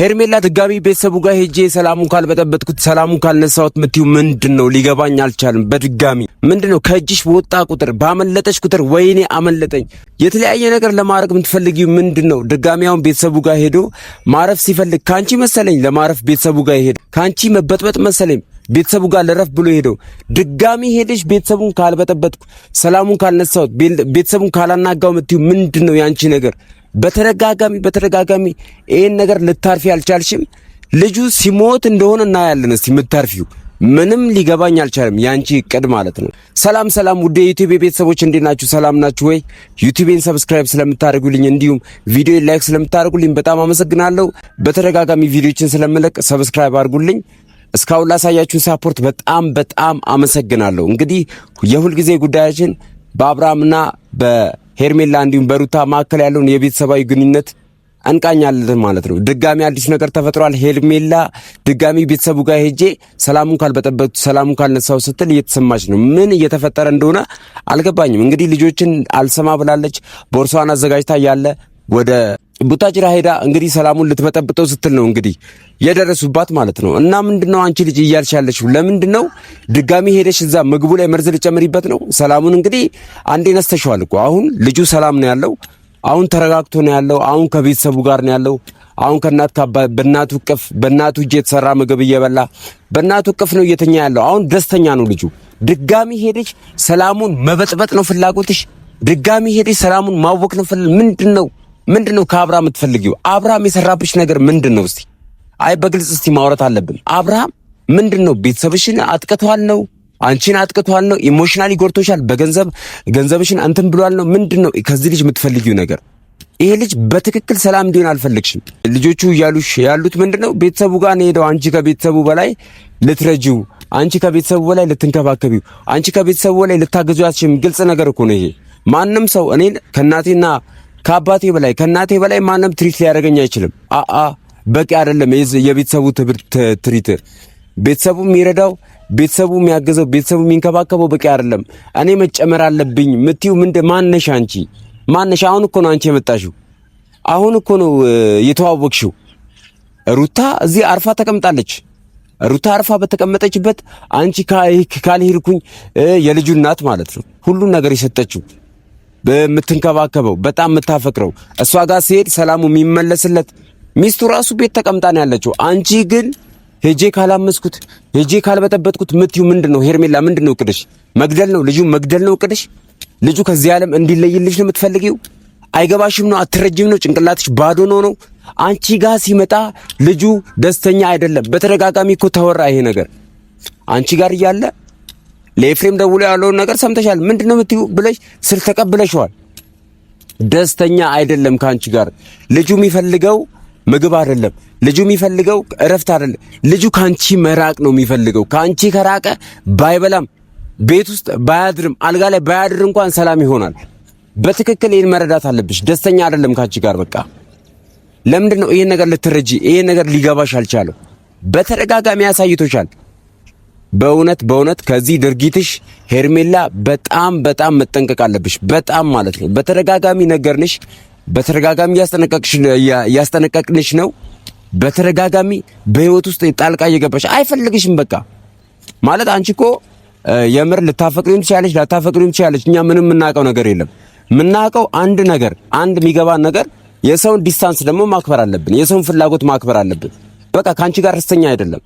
ሄርሜላ ድጋሚ ቤተሰቡ ጋር ሄጄ ሰላሙን ካልበጠበጥኩት ሰላሙን ካልነሳሁት ምትዩ ምንድነው? ሊገባኝ አልቻለም። በድጋሚ ምንድነው ከእጅሽ በወጣ ቁጥር ባመለጠሽ ቁጥር ወይኔ አመለጠኝ የተለያየ ነገር ለማድረግ የምትፈልጊው ምንድነው? ድጋሚያውን ቤተሰቡ ጋር ሄዶ ማረፍ ሲፈልግ ካንቺ መሰለኝ ለማረፍ ቤተሰቡ ጋር ሄዶ ካንቺ መበጥበጥ መሰለኝ ቤተሰቡ ጋር ለረፍ ብሎ ሄዶ ድጋሚ ሄደሽ ቤተሰቡን ካልበጠበጥኩ ሰላሙን ካልነሳሁት ቤተሰቡን ካላናጋው ምትዩ ምንድነው ያንቺ ነገር? በተደጋጋሚ ይሄን ነገር ልታርፊ አልቻልሽም። ልጁ ሲሞት እንደሆነ እናያለን። እስቲ የምታርፊው ምንም ሊገባኝ አልቻለም። ያንቺ እቅድ ማለት ነው። ሰላም ውድ የዩቲዩብ ቤተሰቦች እንዴት ናችሁ? ሰላም ናችሁ ወይ? ዩቲዩብን ሰብስክራይብ ስለምታደርጉልኝ እንዲሁም ቪዲዮን ላይክ ስለምታደርጉልኝ በጣም አመሰግናለሁ። በተደጋጋሚ ቪዲዮችን ስለምለቅ ሰብስክራይብ አድርጉልኝ። እስካሁን ላሳያችሁን ሳፖርት በጣም አመሰግናለሁ። እንግዲህ የሁል ጊዜ ጉዳያችን በአብርሃምና በሄርሜላ እንዲሁም በሩታ መካከል ያለውን የቤተሰባዊ ግንኙነት እንቃኛለን ማለት ነው። ድጋሚ አዲስ ነገር ተፈጥሯል። ሄርሜላ ድጋሚ ቤተሰቡ ጋር ሄጄ ሰላሙን ካልበጠበጡ ሰላሙን ካልነሳው ስትል እየተሰማች ነው። ምን እየተፈጠረ እንደሆነ አልገባኝም። እንግዲህ ልጆችን አልሰማ ብላለች። ቦርሷን አዘጋጅታ ያለ ወደ ቡታጅራ ሄዳ እንግዲህ ሰላሙን ልትበጠብጠው ስትል ነው እንግዲህ የደረሱባት ማለት ነው። እና ምንድነው አንቺ ልጅ እያልሽ ያለሽው? ለምንድነው ድጋሚ ሄደሽ እዛ ምግቡ ላይ መርዝ ልጨምሪበት ነው? ሰላሙን እንግዲህ አንዴ ነስተሽዋል እኮ። አሁን ልጁ ሰላም ነው ያለው። አሁን ተረጋግቶ ነው ያለው። አሁን ከቤተሰቡ ጋር ነው ያለው። አሁን በእናቱ እቅፍ በእናቱ እጅ የተሰራ ምግብ እየበላ በእናቱ እቅፍ ነው እየተኛ ያለው። አሁን ደስተኛ ነው ልጁ። ድጋሚ ሄደሽ ሰላሙን መበጥበጥ ነው ፍላጎትሽ? ድጋሚ ሄደሽ ሰላሙን ማወክ ነው ምንድነው ከአብርሃም የምትፈልጊው? አብርሃም የሰራብሽ ነገር ምንድነው? እስቲ አይ በግልጽ እስቲ ማውራት አለብን። አብርሃም ምንድነው? ቤተሰብሽን አጥቅቷል ነው? አንቺን አጥቅቷል ነው? ኢሞሽናሊ ጎርቶሻል? ገንዘብሽን እንትን ብሏል ነው? ምንድነው ከዚህ ልጅ የምትፈልጊው ነገር? ይሄ ልጅ በትክክል ሰላም እንዲሆን አልፈልግሽም። ልጆቹ እያሉሽ ያሉት ምንድነው? ቤተሰቡ ጋር ነው ሄደው አንቺ ከቤተሰቡ በላይ ልትረጂው፣ አንቺ ከቤተሰቡ በላይ ልትንከባከቢው፣ አንቺ ከቤተሰቡ በላይ ልታገዙ አትችይም። ግልጽ ነገር እኮ ነው ይሄ። ማንም ሰው እኔን ከአባቴ በላይ ከእናቴ በላይ ማንም ትሪት ሊያደርገኝ አይችልም። በቂ አይደለም የቤተሰቡ ትሪት። ቤተሰቡ የሚረዳው ቤተሰቡ የሚያገዘው ቤተሰቡ የሚንከባከበው በቂ አይደለም። እኔ መጨመር አለብኝ ምትዩ ማነሽ አንቺ? ማነሽ? አሁን እኮ ነው አንቺ የመጣሽው። አሁን እኮ ነው የተዋወቅሽው። ሩታ እዚህ አርፋ ተቀምጣለች። ሩታ አርፋ በተቀመጠችበት አንቺ ካልሄድኩኝ የልጁ እናት ማለት ነው ሁሉን ነገር የሰጠችው በምትንከባከበው በጣም የምታፈቅረው እሷ ጋር ሲሄድ ሰላሙ የሚመለስለት ሚስቱ ራሱ ቤት ተቀምጣ ነው ያለችው። አንቺ ግን ሄጄ ካላመስኩት ሄጄ ካልበጠበጥኩት ምትዩ ምንድነው? ሄርሜላ ምንድነው እቅድሽ? መግደል ነው? ልጁ መግደል ነው እቅድሽ? ልጁ ከዚህ ዓለም እንዲለይልሽ ነው የምትፈልጊው? አይገባሽም ነው? አትረጅም ነው? ጭንቅላትሽ ባዶ ነው? አንቺ ጋር ሲመጣ ልጁ ደስተኛ አይደለም። በተደጋጋሚ እኮ ተወራ ይሄ ነገር አንቺ ጋር እያለ ለኤፍሬም ደውሎ ያለውን ነገር ሰምተሻል። ምንድነው የምትዩ ብለሽ ስልክ ተቀብለሽዋል። ደስተኛ አይደለም ካንቺ ጋር። ልጁ የሚፈልገው ምግብ አይደለም። ልጁ የሚፈልገው እረፍት አይደለም። ልጁ ካንቺ መራቅ ነው የሚፈልገው። ካንቺ ከራቀ ባይበላም ቤት ውስጥ ባያድርም አልጋ ላይ ባያድር እንኳን ሰላም ይሆናል። በትክክል ይሄን መረዳት አለብሽ። ደስተኛ አይደለም ካንቺ ጋር። በቃ ለምንድነው ይሄን ነገር ልትረጂ? ይሄን ነገር ሊገባሽ አልቻለም? በተደጋጋሚ ያሳይቶሻል። በእውነት ከዚህ ድርጊትሽ ሄርሜላ በጣም መጠንቀቅ አለብሽ። በጣም ማለት ነው። በተደጋጋሚ ነገርንሽ፣ በተደጋጋሚ ያስጠነቀቅንሽ ነው። በተደጋጋሚ በህይወት ውስጥ ጣልቃ እየገባሽ አይፈልግሽም። በቃ ማለት አንቺ እኮ የምር ልታፈቅሪም ትችያለሽ፣ ላታፈቅሪም ትችያለሽ። እኛ ምንም የምናውቀው ነገር የለም። የምናውቀው አንድ የሚገባን ነገር የሰውን ዲስታንስ ደግሞ ማክበር አለብን። የሰውን ፍላጎት ማክበር አለብን። በቃ ካንቺ ጋር ደስተኛ አይደለም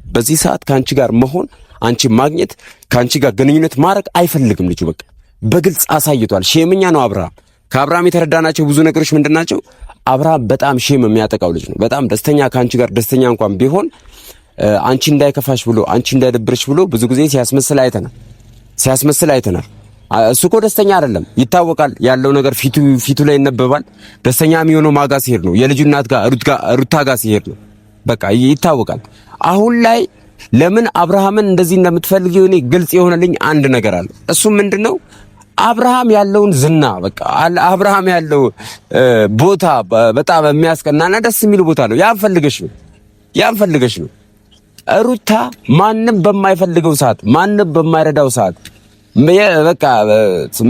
በዚህ ሰዓት ካንቺ ጋር መሆን፣ አንቺ ማግኘት፣ ካንቺ ጋር ግንኙነት ማድረግ አይፈልግም ልጁ። በቃ በግልጽ አሳይቷል። ሼመኛ ነው አብርሃም። ከአብርሃም የተረዳናቸው ብዙ ነገሮች ምንድናቸው? አብርሃም በጣም ሼም የሚያጠቃው ልጅ ነው። በጣም ደስተኛ ካንቺ ጋር ደስተኛ እንኳን ቢሆን አንቺ እንዳይከፋሽ ብሎ አንቺ እንዳይደብርሽ ብሎ ብዙ ጊዜ ሲያስመስል አይተናል። እሱ እኮ ደስተኛ አይደለም፣ ይታወቃል። ያለው ነገር ፊቱ ላይ ይነበባል። ደስተኛ የሚሆነው ማጋ ሲሄድ ነው፣ የልጁ እናት ጋር ሩታ ጋር ሲሄድ ነው። በቃ ይታወቃል። አሁን ላይ ለምን አብርሃምን እንደዚህ እንደምትፈልጊው እኔ ግልጽ የሆነልኝ አንድ ነገር አለ። እሱ ምንድነው? አብርሃም ያለውን ዝና፣ በቃ አብርሃም ያለው ቦታ በጣም የሚያስቀናና ደስ የሚል ቦታ ነው። ያን ፈልገሽ ነው። ሩታ ማንም በማይፈልገው ሰዓት፣ ማንም በማይረዳው ሰዓት በቃ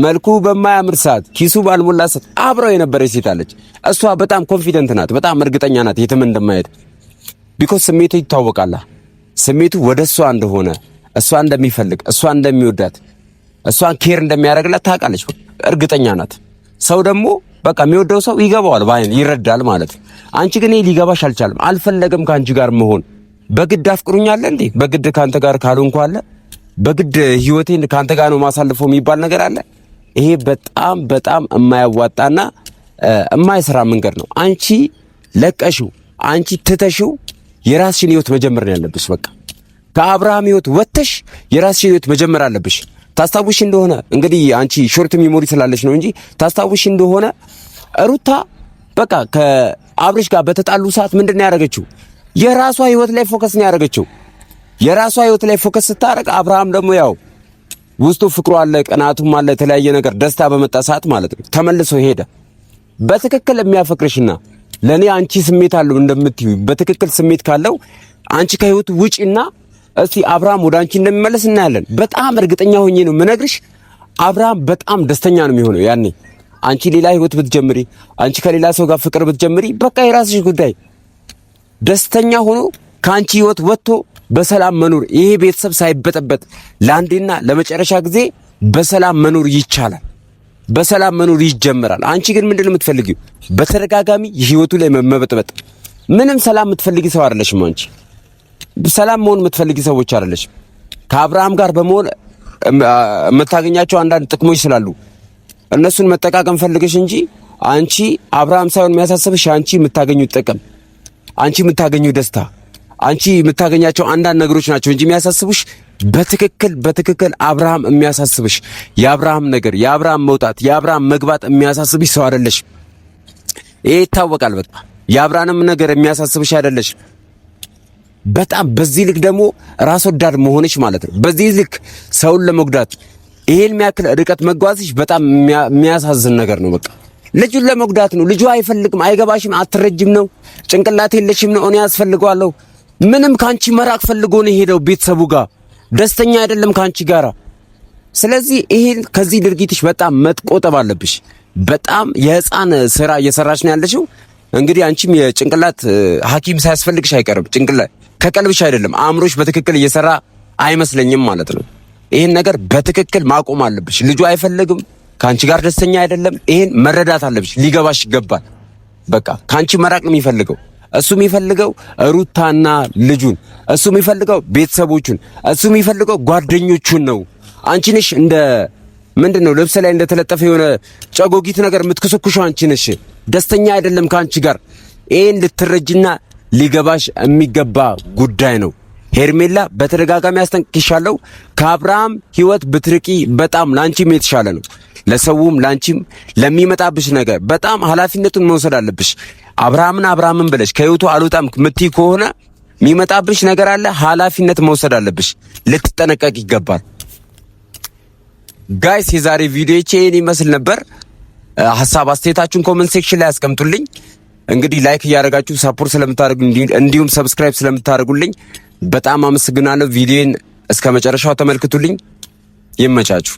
መልኩ በማያምር ሰዓት ኪሱ ባልሞላ ሰዓት አብረው የነበረች ሴት አለች። እሷ በጣም ኮንፊደንት ናት፣ በጣም እርግጠኛ ናት የትም እንደማይሄድ። ቢኮዝ ስሜቱ ይታወቃል። ስሜቱ ወደ እሷ እንደሆነ፣ እሷ እንደሚፈልግ፣ እሷ እንደሚወዳት፣ እሷን ኬር እንደሚያደርግላት ታውቃለች፣ እርግጠኛ ናት። ሰው ደግሞ በቃ የሚወደው ሰው ይገባዋል፣ ባይን ይረዳል ማለት ነው። አንቺ ግን ሊገባሽ አልቻለም። አልፈለገም ከአንቺ ጋር መሆን። በግድ አፍቅሩኛል እንዴ? በግድ ካንተ ጋር ካልሆንኩ አለ በግድ ህይወቴን ካንተ ጋር ነው ማሳልፈው የሚባል ነገር አለ። ይሄ በጣም በጣም የማያዋጣና የማይሰራ መንገድ ነው። አንቺ ለቀሽው፣ አንቺ ትተሽው የራስሽን ህይወት መጀመር ነው ያለብሽ። በቃ ከአብርሃም ህይወት ወጥተሽ የራስሽን ህይወት መጀመር አለብሽ። ታስታውሽ እንደሆነ እንግዲህ አንቺ ሾርት ሚሞሪ ስላለሽ ነው እንጂ ታስታውሽ እንደሆነ ሩታ በቃ ከአብርሽ ጋር በተጣሉ ሰዓት ምንድን ነው ያደረገችው? የራሷ ህይወት ላይ ፎከስ ነው ያደረገችው። የራሷ ህይወት ላይ ፎከስ ስታደርግ አብርሃም ደግሞ ያው ውስጡ ፍቅሩ አለ፣ ቅናቱም አለ፣ የተለያየ ነገር ደስታ በመጣ ሰዓት ማለት ነው ተመልሶ ሄደ። በትክክል የሚያፈቅርሽና ለኔ አንቺ ስሜት አለው እንደምትዩ በትክክል ስሜት ካለው አንቺ ከህይወቱ ውጪና እስቲ አብርሃም ወደ አንቺ እንደሚመለስ እናያለን። በጣም እርግጠኛ ሆኜ ነው የምነግርሽ። አብርሃም በጣም ደስተኛ ነው የሚሆነው ያኔ። አንቺ ሌላ ህይወት ብትጀምሪ፣ አንቺ ከሌላ ሰው ጋር ፍቅር ብትጀምሪ በቃ የራስሽ ጉዳይ። ደስተኛ ሆኖ ከአንቺ ህይወት ወጥቶ በሰላም መኖር፣ ይሄ ቤተሰብ ሳይበጠበጥ ለአንዴና ለመጨረሻ ጊዜ በሰላም መኖር ይቻላል። በሰላም መኖር ይጀምራል። አንቺ ግን ምንድነው የምትፈልጊው? በተደጋጋሚ ህይወቱ ላይ መበጥበጥ። ምንም ሰላም የምትፈልጊ ሰው አይደለሽም አንቺ። ሰላም መሆን የምትፈልጊ ሰዎች አይደለሽም። ከአብርሃም ጋር በመሆን የምታገኛቸው አንዳንድ ጥቅሞች ስላሉ እነሱን መጠቃቀም ፈልገሽ እንጂ አንቺ አብርሃም ሳይሆን የሚያሳስብሽ አንቺ የምታገኙት ጥቅም፣ አንቺ የምታገኙ ደስታ፣ አንቺ የምታገኛቸው አንዳንድ ነገሮች ናቸው እንጂ የሚያሳስቡሽ በትክክል አብርሃም የሚያሳስብሽ የአብርሃም ነገር፣ የአብርሃም መውጣት፣ የአብርሃም መግባት የሚያሳስብሽ ሰው አይደለሽ። ይሄ ይታወቃል። በቃ የአብርሃም ነገር የሚያሳስብሽ አይደለሽ። በጣም በዚህ ልክ ደግሞ ራስ ወዳድ መሆንሽ ማለት ነው። በዚህ ልክ ሰውን ለመጉዳት ይሄን የሚያክል ርቀት መጓዝሽ በጣም የሚያሳዝን ነገር ነው። በቃ ልጁን ለመጉዳት ነው። ልጁ አይፈልግም፣ አይገባሽም፣ አትረጅም ነው፣ ጭንቅላት የለሽም ነው። እኔ ያስፈልገዋለሁ። ምንም ካንቺ መራቅ ፈልጎ ነው የሄደው ቤተሰቡ ጋር። ደስተኛ አይደለም ካንቺ ጋራ። ስለዚህ ይሄን ከዚህ ድርጊትሽ በጣም መቆጠብ አለብሽ። በጣም የህፃን ስራ እየሰራሽ ነው ያለሽው። እንግዲህ አንቺም የጭንቅላት ሐኪም ሳያስፈልግሽ አይቀርም። ጭንቅላት ከቀልብሽ አይደለም አእምሮሽ በትክክል እየሰራ አይመስለኝም ማለት ነው። ይሄን ነገር በትክክል ማቆም አለብሽ። ልጁ አይፈልግም፣ ካንቺ ጋር ደስተኛ አይደለም። ይሄን መረዳት አለብሽ፣ ሊገባሽ ይገባል። በቃ ካንቺ መራቅ ነው የሚፈልገው። እሱ የሚፈልገው ሩታና ልጁን፣ እሱ የሚፈልገው ቤተሰቦቹን፣ እሱ የሚፈልገው ጓደኞቹን ነው። አንቺ ነሽ እንደ ምንድነው ልብስ ላይ እንደተለጠፈ የሆነ ጨጎጊት ነገር የምትከሰኩሽው አንቺ ነሽ። ደስተኛ አይደለም ካንቺ ጋር። ይሄን ልትረጅና ሊገባሽ የሚገባ ጉዳይ ነው። ሄርሜላ በተደጋጋሚ አስጠንቅቄሻለሁ። ከአብርሃም ህይወት ብትርቂ በጣም ላንቺም የተሻለ ነው። ለሰውም ላንቺም ለሚመጣብሽ ነገር በጣም ኃላፊነቱን መውሰድ አለብሽ። አብርሃምን ብለሽ ከህይወቱ አልወጣም ምትይ ከሆነ የሚመጣብሽ ነገር አለ። ኃላፊነት መውሰድ አለብሽ። ልትጠነቀቅ ይገባል። ጋይስ የዛሬ ቪዲዮ ይሄን ይመስል ነበር። ሐሳብ አስተያየታችሁን ኮሜንት ሴክሽን ላይ አስቀምጡልኝ። እንግዲህ ላይክ እያደረጋችሁ ሰፖርት ስለምታደርጉ እንዲሁም ሰብስክራይብ ስለምታደርጉልኝ በጣም አመሰግናለሁ። ቪዲዮን እስከ መጨረሻው ተመልክቱልኝ። ይመቻችሁ።